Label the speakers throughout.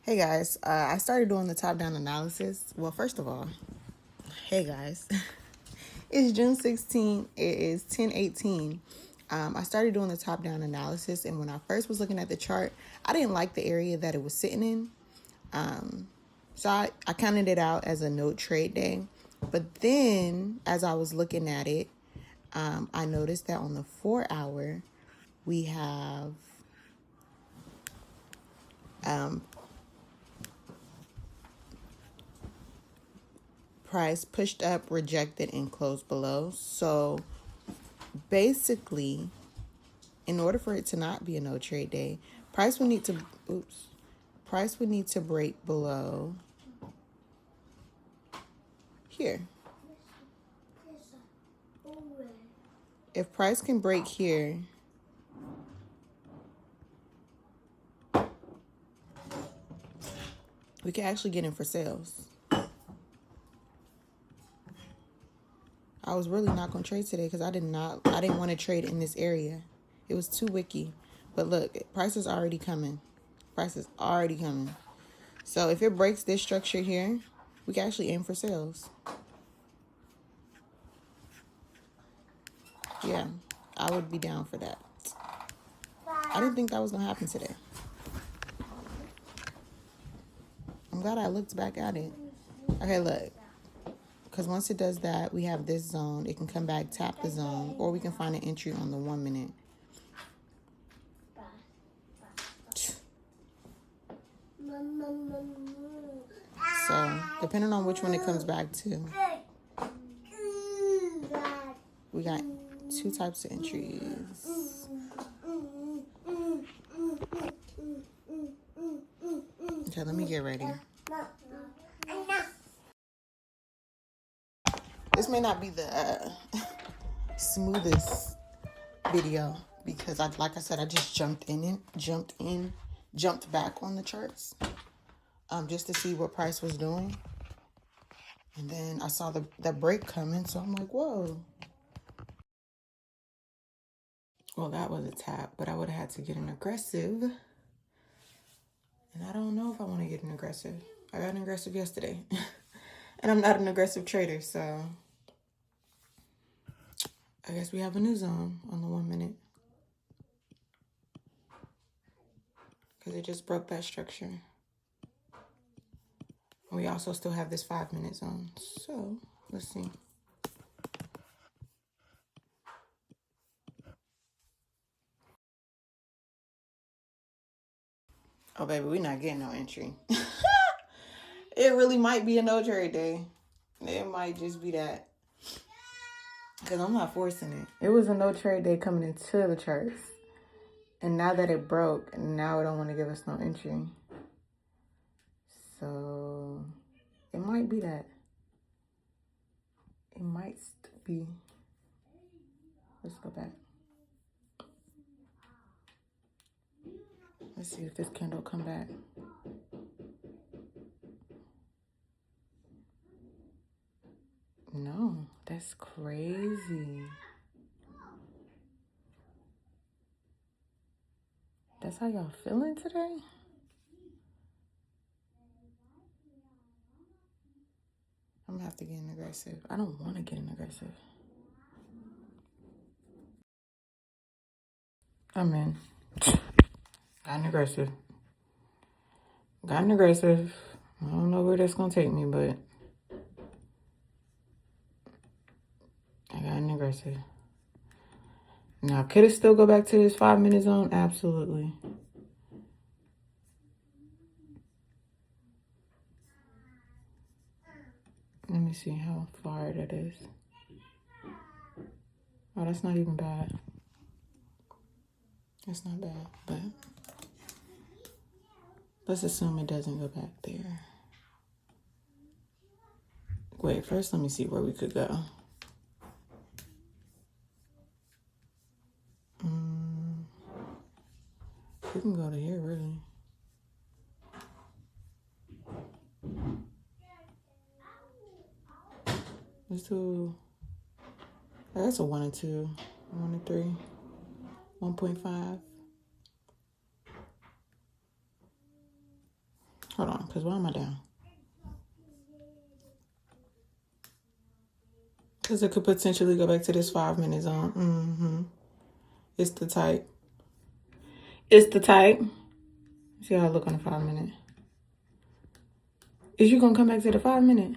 Speaker 1: Hey guys, I started doing the top-down analysis. Well, first of all, hey guys, it's June 16th. It is 10:18. I started doing the top-down analysis, and when I first was looking at the chart, I didn't like the area that it was sitting in. So I counted it out as a no trade day. But then, as I was looking at it, I noticed that on the 4-hour, we have price pushed up, rejected, and closed below. So basically, in order for it to not be a no trade day, price would need to break below here. If price can break here, we can actually get in for sales. I was really not going to trade today because I didn't want to trade in this area. It was too wicky. But look, price is already coming. Price is already coming. So if it breaks this structure here, we can actually aim for sales. Yeah, I would be down for that. I didn't think that was going to happen today. I'm glad I looked back at it. Okay, look. Because once it does that, we have this zone. It can come back, tap the zone, or we can find an entry on the 1 minute. So, depending on which one it comes back to, we got two types of entries. Okay, let me get ready. This may not be the smoothest video because, like I said, I just jumped back on the charts just to see what price was doing. And then I saw that break coming, so I'm like, whoa. Well, that was a tap, but I would have had to get an aggressive. And I don't know if I want to get an aggressive. I got an aggressive yesterday. And I'm not an aggressive trader, so I guess we have a new zone on the 1 minute. Because it just broke that structure. We also still have this 5 minute zone. So, let's see. Oh, baby, we're not getting no entry. It really might be a no trade day. It might just be that. Because I'm not forcing it. It was a no trade day coming into the charts. And now that it broke, now it don't want to give us no entry. So, it might be that. It might be. Let's go back. Let's see if this candle come back. No, that's crazy. That's how y'all feeling today? I'm gonna have to get an aggressive. I don't want to get an aggressive. I'm in. Got an aggressive. Got an aggressive. I don't know where that's gonna take me, but I got an aggressive. Now, could it still go back to this 5 minute zone? Absolutely. Let me see how far that is. Oh, that's not even bad. That's not bad, but let's assume it doesn't go back there. Wait, first let me see where we could go. We can go to here, really. Let's do, that's a 1 and 2, 1 and 3, 1.5. Hold on, because why am I down? Because it could potentially go back to this 5 minute zone. It's the type. It's the type. See how I look on the 5 minute. Is you going to come back to the 5 minute?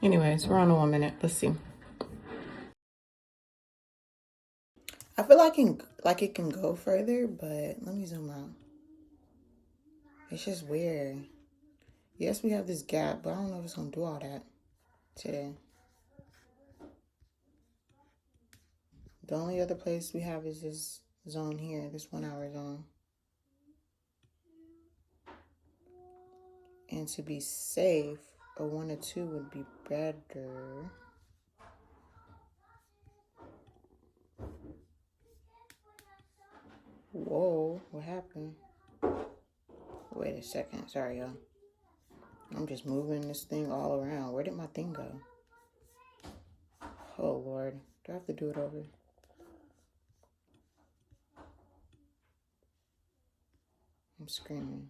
Speaker 1: Anyways, we're on the 1 minute. Let's see. I feel like it can go further, but let me zoom out. It's just weird. Yes, we have this gap, but I don't know if it's going to do all that today. The only other place we have is this zone here, this 1 hour zone. And to be safe, a 1 or 2 would be better. Whoa, what happened? Wait a second. Sorry, y'all. I'm just moving this thing all around. Where did my thing go? Oh, Lord. Do I have to do it over? I'm screaming.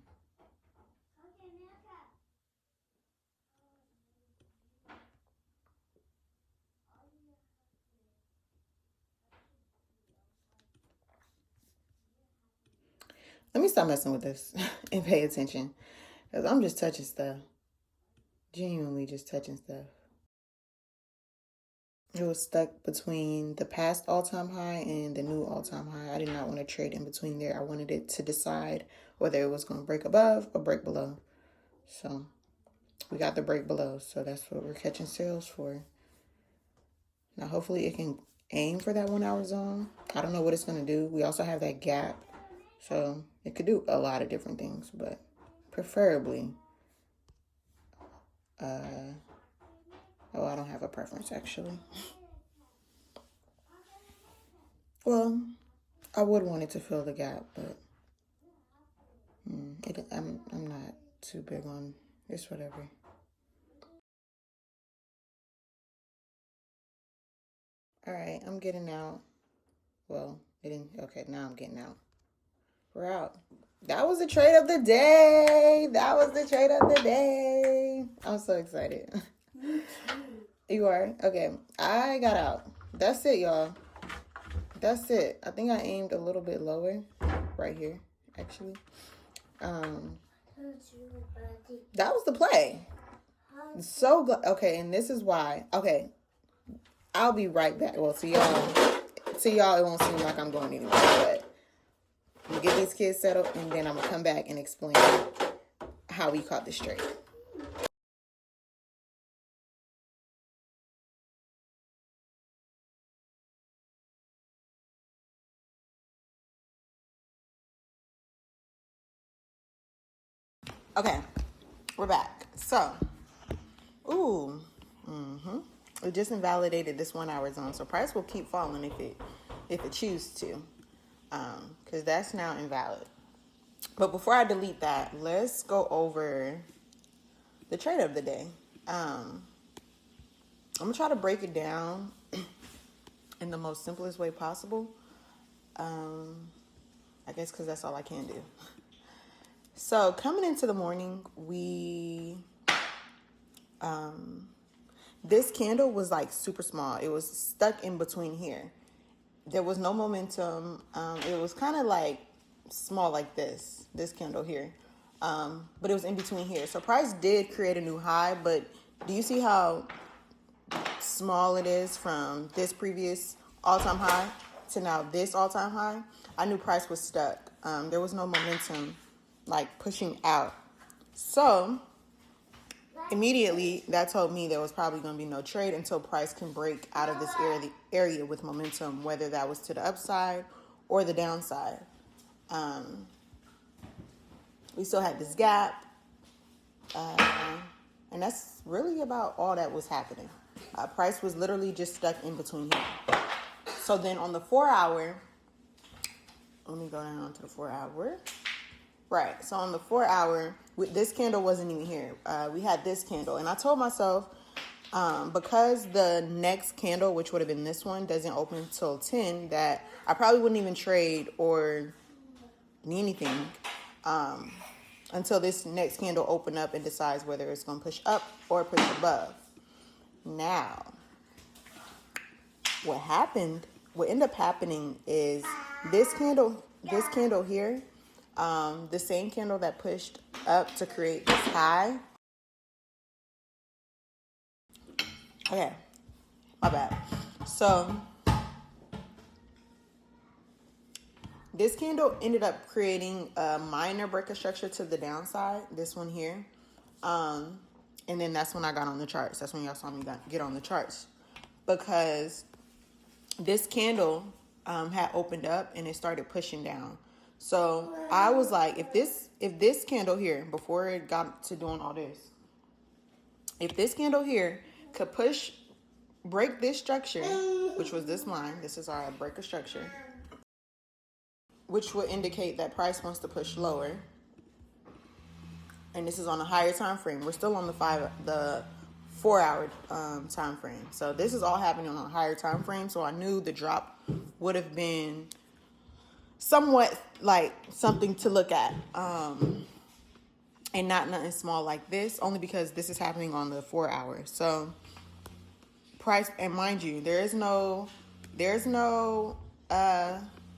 Speaker 1: Let me stop messing with this and pay attention. Because I'm just touching stuff. Genuinely just touching stuff. It was stuck between the past all-time high and the new all-time high. I did not want to trade in between there. I wanted it to decide whether it was going to break above or break below. So we got the break below. So that's what we're catching sales for. Now, hopefully it can aim for that 1 hour zone. I don't know what it's going to do. We also have that gap. So it could do a lot of different things, but preferably, I don't have a preference actually. Well, I would want it to fill the gap, but I'm not too big on it's whatever. All right, I'm getting out. Well, okay, now I'm getting out. We're out. That was the trade of the day. That was the trade of the day. I'm so excited. You are? Okay. I got out. That's it, y'all. That's it. I think I aimed a little bit lower. Right here, actually. That was the play. So good. Okay, and this is why. Okay. I'll be right back. Well, to y'all, it won't seem like I'm going anywhere, but I'm gonna get these kids settled, and then I'm gonna come back and explain how we caught this trade. Okay, we're back. So, it just invalidated this 1 hour zone. So price will keep falling if it chooses to, because that's now invalid. But before I delete that, let's go over the trade of the day. I'm gonna try to break it down in the most simplest way possible. I guess because that's all I can do. So coming into the morning, this candle was like super small. It was stuck in between here. There was no momentum. It was kind of like small like this candle here. But it was in between here. So price did create a new high, but do you see how small it is from this previous all-time high to now this all-time high? I knew price was stuck. There was no momentum like pushing out. So immediately that told me there was probably going to be no trade until price can break out of this area with momentum, whether that was to the upside or the downside. We still had this gap, and that's really about all that was happening. Price was literally just stuck in between here. So then on the 4 hour, let me go down to the 4 hour. Right. So on the 4 hour, this candle wasn't even here. We had this candle, and I told myself, because the next candle, which would have been this one, doesn't open until 10, that I probably wouldn't even trade or need anything until this next candle open up and decides whether it's going to push up or push above. Now, what ended up happening is this candle here, the same candle that pushed up to create this high. Okay, my bad. So this candle ended up creating a minor break of structure to the downside, this one here. And then that's when I got on the charts. That's when y'all saw me get on the charts. Because this candle had opened up and it started pushing down. So I was like, if this candle here, before it got to doing all this, if this candle here could break this structure, which was this line, this is our break of structure, which would indicate that price wants to push lower. And this is on a higher time frame. We're still on the 4 hour time frame. So this is all happening on a higher time frame. So I knew the drop would have been somewhat like something to look at. And not nothing small like this, only because this is happening on the 4 hours. So price, and mind you, there's no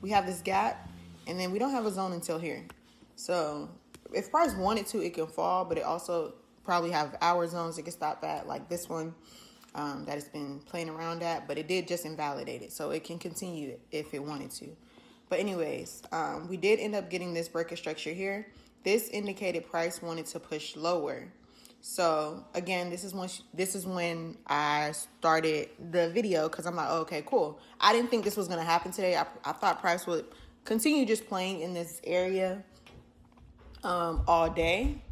Speaker 1: we have this gap, and then we don't have a zone until here. So if price wanted to, it can fall, but it also probably have hour zones it can stop at, like this one that it's been playing around at, but it did just invalidate it, so it can continue if it wanted to. But anyways, we did end up getting this break of structure here. This indicated price wanted to push lower. So again, this is when I started the video, because I'm like, oh, okay, cool. I didn't think this was going to happen today. I thought price would continue just playing in this area all day.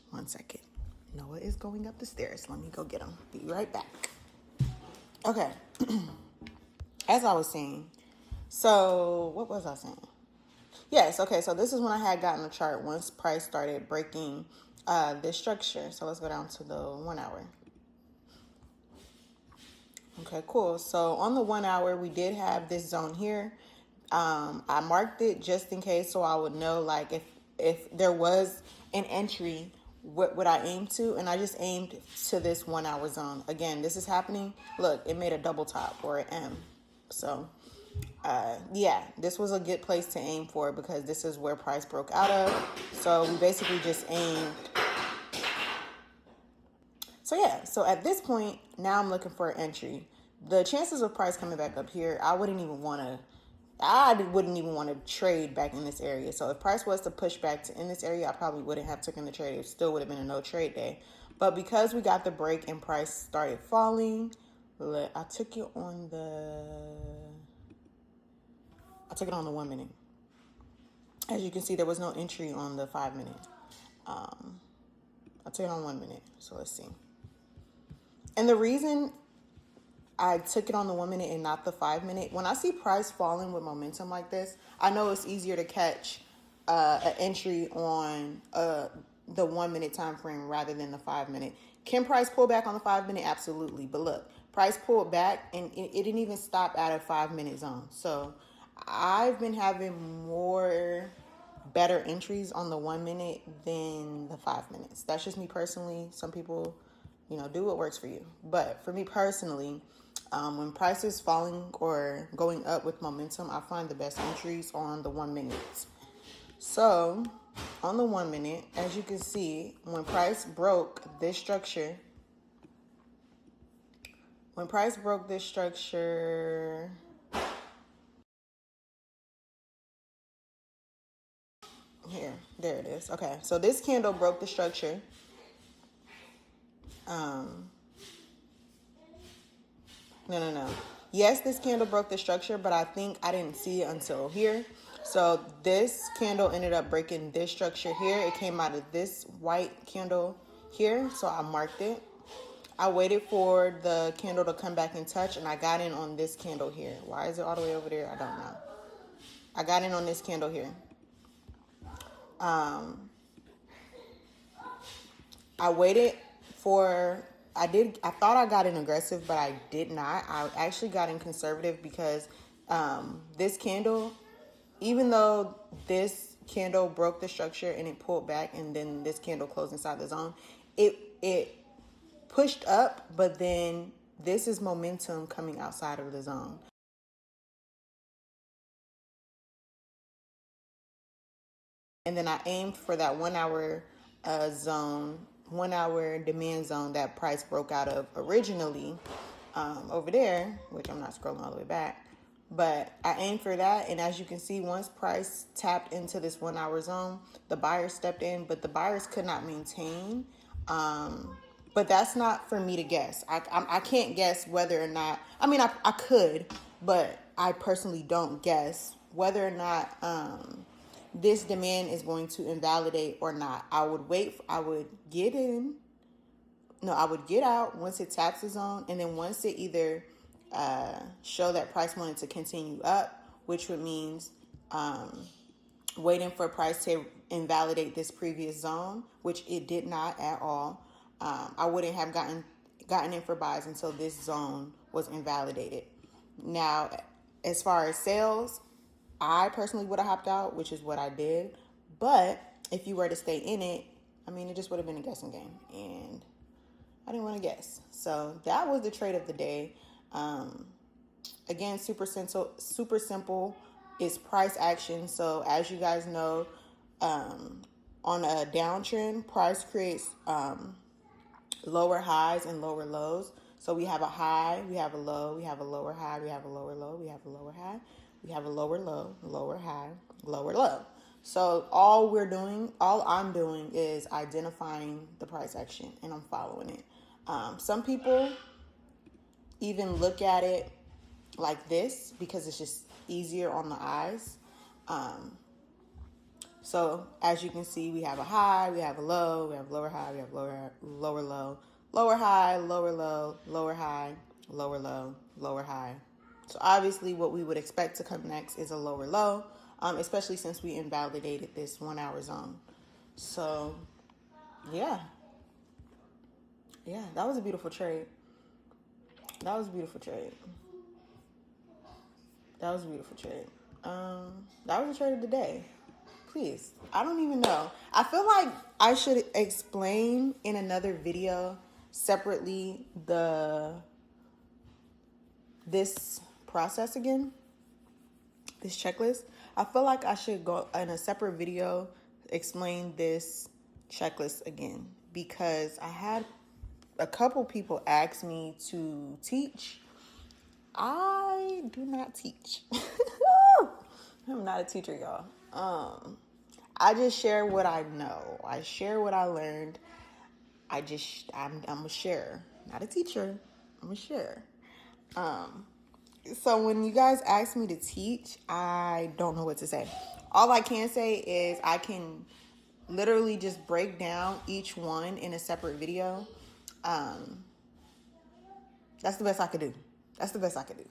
Speaker 1: One second. Noah is going up the stairs. Let me go get him. Be right back. Okay. As I was saying, so what was I saying? Yes, okay, so this is when I had gotten a chart once price started breaking this structure. So let's go down to the 1 hour. Okay, cool. So on the 1 hour, we did have this zone here. I marked it just in case, so I would know, like, if there was an entry, what would I aim to? And I just aimed to this 1 hour zone. Again, this is happening. Look, it made a double top or an M. So yeah, this was a good place to aim for, because this is where price broke out of. So we basically just aimed. So yeah, so at this point, now I'm looking for an entry. The chances of price coming back up here, I wouldn't even want to trade back in this area. So if price was to push back to in this area, I probably wouldn't have taken the trade. It still would have been a no trade day. But because we got the break and price started falling, I took it on the 1 minute. As you can see, there was no entry on the 5 minute. I took it on 1 minute. So let's see. And the reason I took it on the 1 minute and not the 5 minute, when I see price falling with momentum like this, I know it's easier to catch an entry on the 1 minute time frame rather than the 5 minute. Can price pull back on the 5 minute? Absolutely. But look, price pulled back and it didn't even stop at a 5 minute zone. So I've been having better entries on the 1 minute than the 5 minutes. That's just me personally. Some people, do what works for you. But for me personally, when price is falling or going up with momentum, I find the best entries on the 1 minute. So on the 1 minute, as you can see, when price broke this structure, here, there it is. Okay, so this candle broke the structure. No. Yes, this candle broke the structure, but I think I didn't see it until here. So this candle ended up breaking this structure here. It came out of this white candle here, so I marked it. I waited for the candle to come back in touch, and I got in on this candle here. Why is it all the way over there? I don't know. I got in on this candle here. I waited for, I thought I got in aggressive, but I did not. I actually got in conservative because this candle, even though this candle broke the structure and it pulled back, and then this candle closed inside the zone, it pushed up, but then this is momentum coming outside of the zone. And then I aimed for that 1 hour zone, 1 hour demand zone that price broke out of originally over there, which I'm not scrolling all the way back. But I aimed for that. And as you can see, once price tapped into this 1 hour zone, the buyers stepped in, but the buyers could not maintain. But that's not for me to guess. I can't guess whether or not, I mean, I could, but I personally don't guess whether or not this demand is going to invalidate or not. I would get in. No, I would get out once it taps the zone, and then once it either show that price wanted to continue up, which would means waiting for price to invalidate this previous zone, which it did not at all. I wouldn't have gotten in for buys until this zone was invalidated. Now, as far as sales, I personally would have hopped out, which is what I did. But if you were to stay in it, I mean, it just would have been a guessing game, and I didn't want to guess. So that was the trade of the day. Again, super simple. It's price action. So as you guys know, on a downtrend, price creates lower highs and lower lows. So we have a high, we have a low, we have a lower high, we have a lower low, we have a lower high, we have a lower low, lower high, lower low. So all I'm doing is identifying the price action, and I'm following it. Some people even look at it like this because it's just easier on the eyes. So as you can see, we have a high, we have a low, we have lower high, we have lower low, lower high, lower low, lower high, lower low, lower high. So obviously what we would expect to come next is a lower low, especially since we invalidated this 1 hour zone. So yeah, that was a beautiful trade. That was a beautiful trade. That was the trade of the day. Please, I don't even know. I feel like I should explain in another video separately this process again, this checklist. I feel like I should go in a separate video explain this checklist again, because I had a couple people ask me to teach. I do not teach. I'm not a teacher, y'all. I just share what I know. I share what I learned. I'm a sharer, not a teacher. I'm a sharer. So when you guys ask me to teach, I don't know what to say. All I can say is I can literally just break down each one in a separate video. That's the best I could do.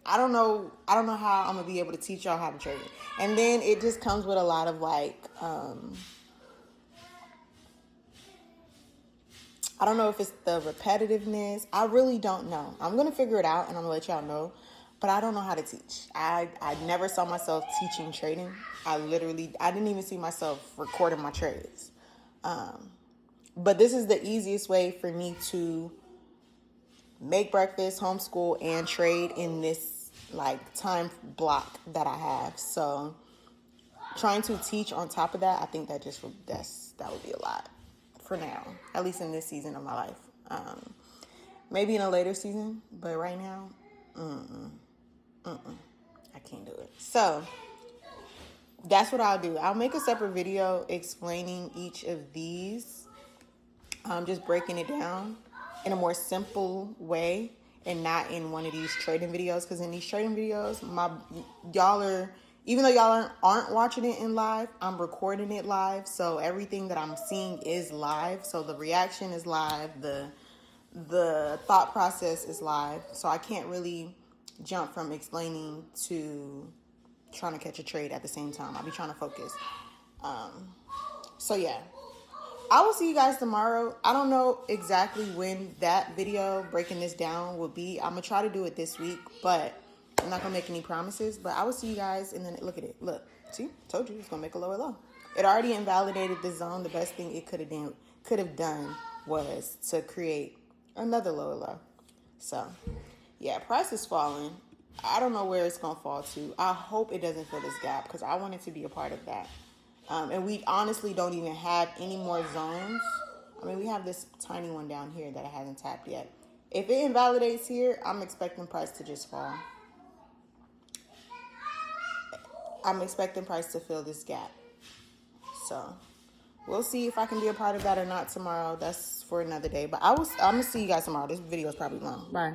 Speaker 1: I don't know how I'm gonna be able to teach y'all how to trade it. And then it just comes with a lot of like, I don't know if it's the repetitiveness. I really don't know. I'm gonna figure it out and I'm gonna let y'all know. But I don't know how to teach. I never saw myself teaching trading. I didn't even see myself recording my trades. But this is the easiest way for me to make breakfast, homeschool, and trade in this like time block that I have. So trying to teach on top of that, I think that would be a lot for now, at least in this season of my life. Maybe in a later season, but right now, I can't do it. So that's what I'll do. I'll make a separate video explaining each of these, just breaking it down in a more simple way and not in one of these trading videos. Because in these trading videos, even though y'all aren't watching it in live, I'm recording it live. So everything that I'm seeing is live. So the reaction is live. The the thought process is live, so I can't really jump from explaining to trying to catch a trade at the same time. I'll be trying to focus. So yeah, I will see you guys tomorrow. I don't know exactly when that video breaking this down will be. I'm gonna try to do it this week, but I'm not gonna make any promises. But I will see you guys, and then look at it. Look, see, told you it's gonna make a lower low. It already invalidated the zone. The best thing it could have done was to create another lower low. So yeah, price is falling. I don't know where it's gonna fall to. I hope it doesn't fill this gap because I want it to be a part of that. And we honestly don't even have any more zones. I mean, we have this tiny one down here that I haven't tapped yet. If it invalidates here, I'm expecting price to just fall. I'm expecting price to fill this gap. So we'll see if I can be a part of that or not tomorrow. That's for another day. But I'm going to see you guys tomorrow. This video is probably long. Bye.